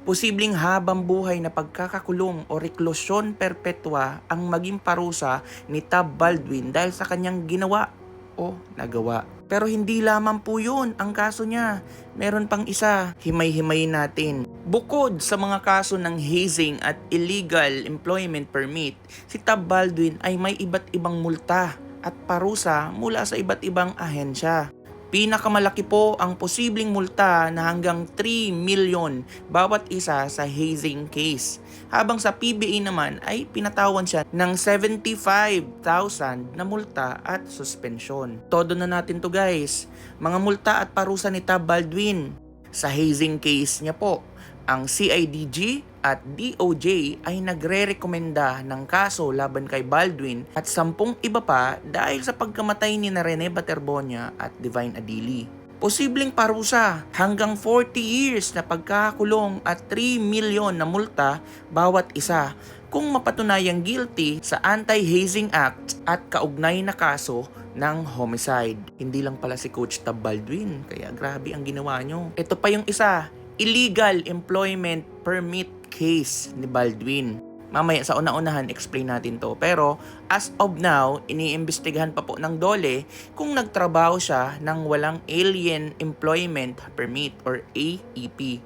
Posibleng habang buhay na pagkakakulong o reklusyon perpetua ang maging parusa ni Tab Baldwin dahil sa kanyang ginawa o nagawa. Pero hindi lamang po yun ang kaso niya. Meron pang isa, himay-himayin natin. Bukod sa mga kaso ng hazing at illegal employment permit, si Tab Baldwin ay may iba't ibang multa at parusa mula sa iba't ibang ahensya. Pinakamalaki po ang posibleng multa na hanggang 3 million bawat isa sa hazing case. Habang sa PBA naman ay pinatawan siya ng 75,000 na multa at suspensyon. Todo na natin to guys. Mga multa at parusa ni Tab Baldwin. Sa hazing case niya po, ang CIDG at DOJ ay nagre-rekomenda ng kaso laban kay Baldwin at 10 iba pa dahil sa pagkamatay ni Rene Baterbonia at Divine Adili. Posibleng parusa hanggang 40 years na pagkakakulong at 3 million na multa bawat isa kung mapatunayang guilty sa Anti-Hazing Act at kaugnay na kaso ng homicide. Hindi lang pala si Coach Tab Baldwin, kaya grabe ang ginawa nyo. Ito pa yung isa, illegal employment permit case ni Baldwin. Mamaya sa una-unahan explain natin to. Pero as of now, iniimbestigahan pa po ng DOLE kung nagtrabaho siya ng walang Alien Employment Permit or AEP.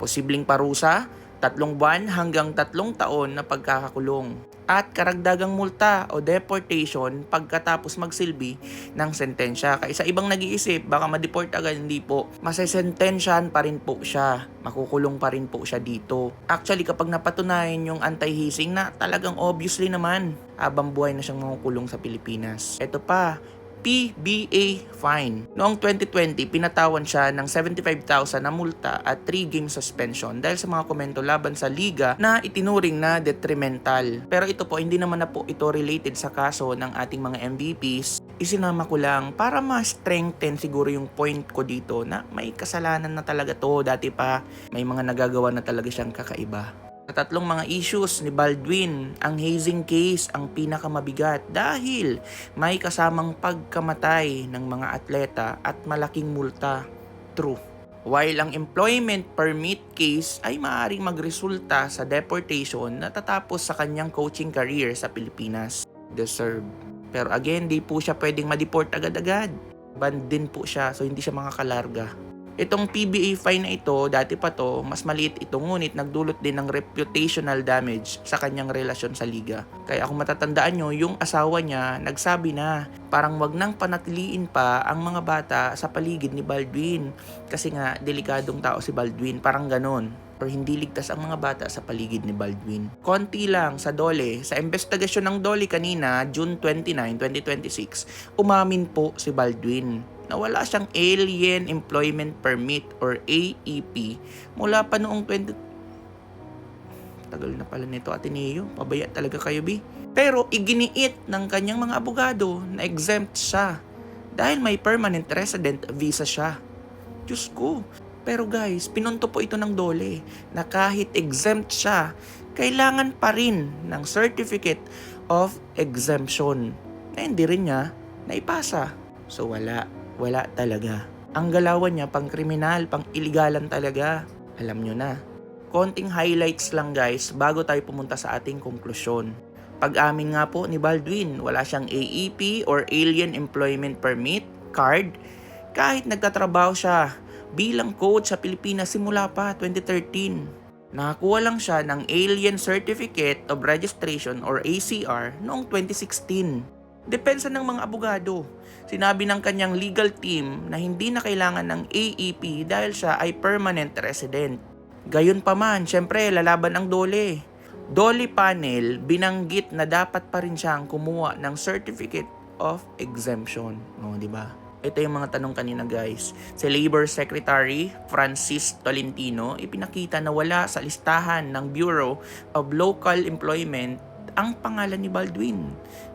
Posibleng parusa, 3 buwan hanggang 3 taon na pagkakakulong. At karagdagang multa o deportation pagkatapos magsilbi ng sentensya. Kaya sa ibang nag-iisip, baka ma-deport agad, hindi po. Masesentensyahan pa rin po siya. Makukulong pa rin po siya dito. Actually, kapag napatunayan yung anti-hazing na talagang obviously naman, habang buhay na siyang makukulong sa Pilipinas. Ito pa, PBA fine. Noong 2020, pinatawan siya ng 75,000 na multa at 3-game suspension dahil sa mga komento laban sa liga na itinuring na detrimental. Pero ito po, hindi naman na po ito related sa kaso ng ating mga MVPs. Isinama ko lang para ma-strengthen siguro yung point ko dito na may kasalanan na talaga to. Dati pa, may mga nagagawa na talaga siyang kakaiba. Sa 3 mga issues ni Baldwin, ang hazing case ang pinakamabigat dahil may kasamang pagkamatay ng mga atleta at malaking multa. True. While ang employment permit case ay maaaring magresulta sa deportation na tatapos sa kanyang coaching career sa Pilipinas. Deserve. Pero again, di po siya pwedeng ma-deport agad-agad. Banned din po siya, so hindi siya makakalarga. Itong PBA fine na ito, dati pa to, mas maliit ito ngunit nagdulot din ng reputational damage sa kanyang relasyon sa liga. Kaya kung matatandaan nyo, yung asawa niya nagsabi na parang wag nang panatiliin pa ang mga bata sa paligid ni Baldwin. Kasi nga, delikadong tao si Baldwin, parang ganon. Or hindi ligtas ang mga bata sa paligid ni Baldwin. Konti lang sa DOLE. Sa investigasyon ng DOLE kanina, June 29, 2026, umamin po si Baldwin na wala siyang Alien Employment Permit or AEP mula pa noong tagal na pala nito, Ateneo. Pabaya talaga kayo, Bi. Pero iginiit ng kanyang mga abogado na exempt siya dahil may permanent resident visa siya. Diyos ko. Pero guys, pinunto po ito ng DOLE na kahit exempt siya, kailangan pa rin ng Certificate of Exemption na hindi rin niya naipasa. So wala talaga. Ang galawan niya pang kriminal, pang iligalan talaga. Alam nyo na. Konting highlights lang guys bago tayo pumunta sa ating konklusyon. Pag-amin nga po ni Baldwin, wala siyang AEP or Alien Employment Permit card kahit nagtatrabaho siya bilang coach sa Pilipinas simula pa 2013. Nakakuha lang siya ng Alien Certificate of Registration or ACR noong 2016. Depensa ng mga abogado. Sinabi ng kanyang legal team na hindi na kailangan ng AEP dahil siya ay permanent resident. Gayon pa man, syempre lalaban ang DOLE. DOLE panel binanggit na dapat pa rin siyang kumuha ng Certificate of Exemption. No, di ba? Ito yung mga tanong kanina guys. Si Labor Secretary Francis Tolentino ipinakita na wala sa listahan ng Bureau of Local Employment ang pangalan ni Baldwin.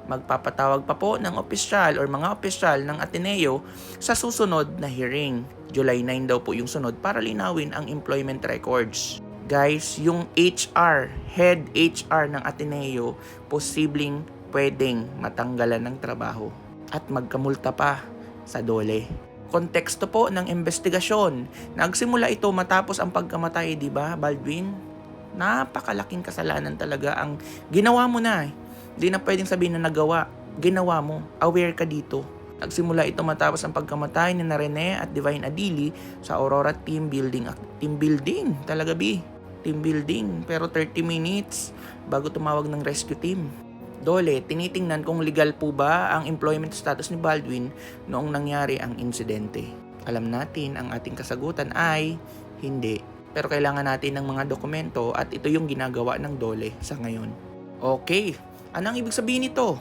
Magpapatawag pa po ng opisyal or mga opisyal ng Ateneo sa susunod na hearing. July 9 daw po yung sunod para linawin ang employment records. Guys, yung head HR ng Ateneo, posibleng pwedeng matanggalan ng trabaho at magkamulta pa sa DOLE. Konteksto po ng investigasyon. Nagsimula ito matapos ang pagkamatay, di ba, Baldwin? Napakalaking kasalanan talaga ang ginawa mo na. Hindi na pwedeng sabihin na nagawa. Ginawa mo. Aware ka dito. Nagsimula ito matapos ang pagkamatay ni Rene at Divine Adili sa Aurora Team Building. Team building, talaga B. Team building. Pero 30 minutes bago tumawag ng rescue team. Dole, tinitingnan kung legal po ba ang employment status ni Baldwin noong nangyari ang insidente. Alam natin ang ating kasagutan ay hindi. Pero kailangan natin ng mga dokumento at ito yung ginagawa ng Dole sa ngayon. Okay, anong ibig sabihin nito?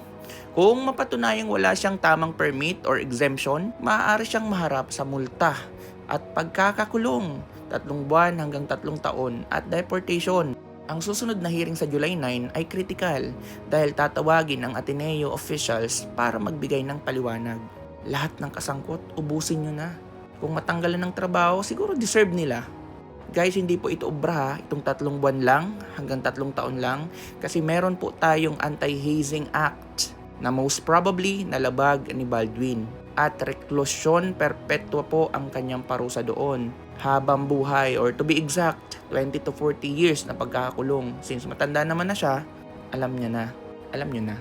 Kung mapatunayang wala siyang tamang permit or exemption, maaari siyang maharap sa multa at pagkakakulong 3 buwan hanggang 3 taon at deportation. Ang susunod na hearing sa July 9 ay critical dahil tatawagin ang Ateneo officials para magbigay ng paliwanag. Lahat ng kasangkot, ubusin nyo na. Kung matanggalan ng trabaho, siguro deserve nila. Guys, hindi po ito obra, itong 3 buwan lang hanggang 3 taon lang kasi meron po tayong Anti-Hazing Act na most probably nalabag ni Baldwin. At reklusyon perpetua po ang kanyang parusa doon. Habang buhay or to be exact, 20 to 40 years na pagkakakulong. Since matanda naman na siya, alam niya na. Alam niyo na.